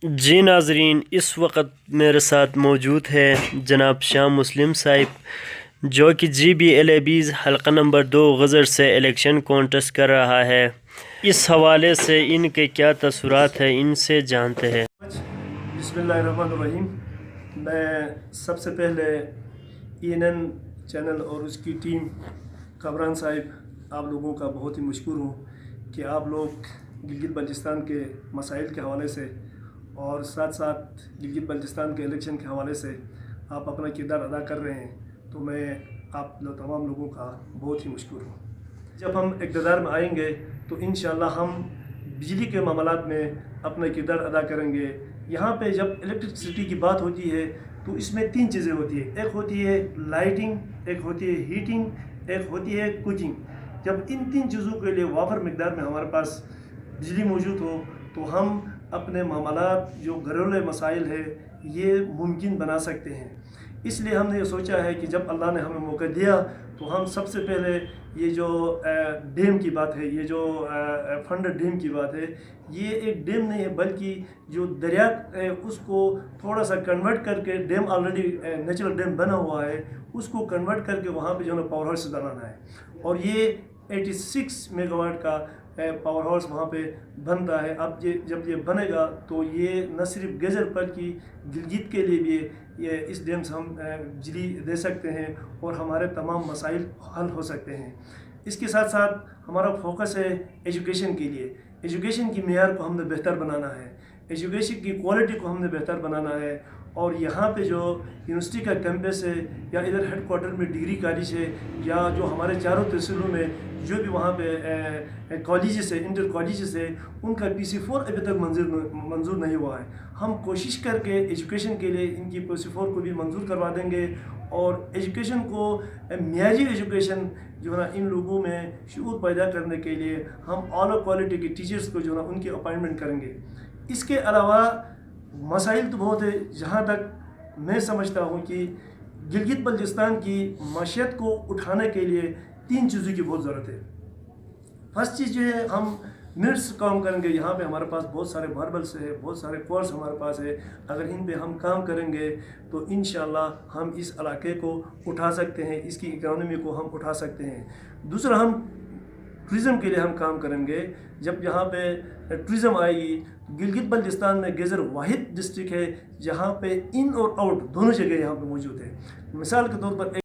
جی ناظرین، اس وقت میرے ساتھ موجود ہے جناب شام مسلم صاحب، جو کہ GBLABs حلقہ نمبر 2 غزر سے الیکشن کانٹیسٹ کر رہا ہے۔ اس حوالے سے ان کے کیا تاثرات ہیں، ان سے جانتے ہیں۔ بسم اللہ الرحمن الرحیم۔ میں سب سے پہلے ENN چینل اور اس کی ٹیم کامران صاحب آپ لوگوں کا بہت ہی مشکور ہوں کہ آپ لوگ گلگت بلتستان کے مسائل کے حوالے سے اور ساتھ ساتھ گلگت بلتستان کے الیکشن کے حوالے سے آپ اپنا کردار ادا کر رہے ہیں، تو میں آپ تمام لوگوں کا بہت ہی مشکور ہوں۔ جب ہم اقتدار میں آئیں گے تو انشاءاللہ ہم بجلی کے معاملات میں اپنا کردار ادا کریں گے۔ یہاں پہ جب الیکٹرسٹی کی بات ہوتی ہے تو اس میں 3 چیزیں ہوتی ہیں، ایک ہوتی ہے لائٹنگ، ایک ہوتی ہے ہیٹنگ، ایک ہوتی ہے کوکنگ۔ جب ان 3 چیزوں کے لیے وافر مقدار میں ہمارے پاس بجلی موجود ہو تو ہم اپنے معاملات جو گھریلو مسائل ہے یہ ممکن بنا سکتے ہیں۔ اس لیے ہم نے یہ سوچا ہے کہ جب اللہ نے ہمیں موقع دیا تو ہم سب سے پہلے یہ جو ڈیم کی بات ہے، یہ جو فنڈ ڈیم کی بات ہے، یہ ایک ڈیم نہیں ہے بلکہ جو دریا ہے اس کو تھوڑا سا کنورٹ کر کے، ڈیم آلریڈی نیچرل ڈیم بنا ہوا ہے، اس کو کنورٹ کر کے وہاں پہ جو ہے پاور ہاؤس بنانا ہے، اور یہ 86 میگا واٹ کا پاور ہاؤس وہاں پہ بنتا ہے۔ اب جب یہ بنے گا تو یہ نہ صرف گیزر بلکہ گلگت کے لیے بھی یہ اس ڈیم سے ہم بجلی دے سکتے ہیں اور ہمارے تمام مسائل حل ہو سکتے ہیں۔ اس کے ساتھ ساتھ ہمارا فوکس ہے ایجوکیشن کے لیے۔ ایجوکیشن کی معیار کو ہم نے بہتر بنانا ہے، ایجوکیشن کی کوالٹی کو ہم نے بہتر بنانا ہے، اور یہاں پہ جو یونیورسٹی کا کیمپس ہے یا ادھر ہیڈ کوارٹر میں ڈگری کالج ہے یا جو ہمارے چاروں تحصیلوں میں جو بھی وہاں پہ کالجز ہے، انٹر کالجز ہے، ان کا PC4 ابھی تک منظور نہیں ہوا ہے۔ ہم کوشش کر کے ایجوکیشن کے لیے ان کی PC4 کو بھی منظور کروا دیں گے، اور ایجوکیشن کو معیاری ایجوکیشن جو ہے نا ان لوگوں میں شعور پیدا کرنے کے لیے ہم اعلیٰ کوالٹی کے ٹیچرز کو جو ہے نا ان کی اپائنٹمنٹ کریں گے۔ اس کے علاوہ مسائل تو بہت ہے، جہاں تک میں سمجھتا ہوں کہ گلگت بلتستان کی معیشت کو اٹھانے کے لیے 3 چیزوں کی بہت ضرورت ہے۔ فرسٹ چیز جو ہے، ہم منٹس کام کریں گے۔ یہاں پہ ہمارے پاس بہت سارے ماربلس ہے، بہت سارے کورس ہمارے پاس ہے، اگر ان پہ ہم کام کریں گے تو انشاءاللہ ہم اس علاقے کو اٹھا سکتے ہیں، اس کی اکانومی کو ہم اٹھا سکتے ہیں۔ دوسرا، ہم ٹورزم کے لیے ہم کام کریں گے۔ جب یہاں پہ ٹورزم آئے گی، گلگت بلتستان میں گیزر واحد ڈسٹرکٹ ہے جہاں پہ ان اور آؤٹ دونوں جگہ یہاں پہ موجود ہے۔ مثال کے طور پر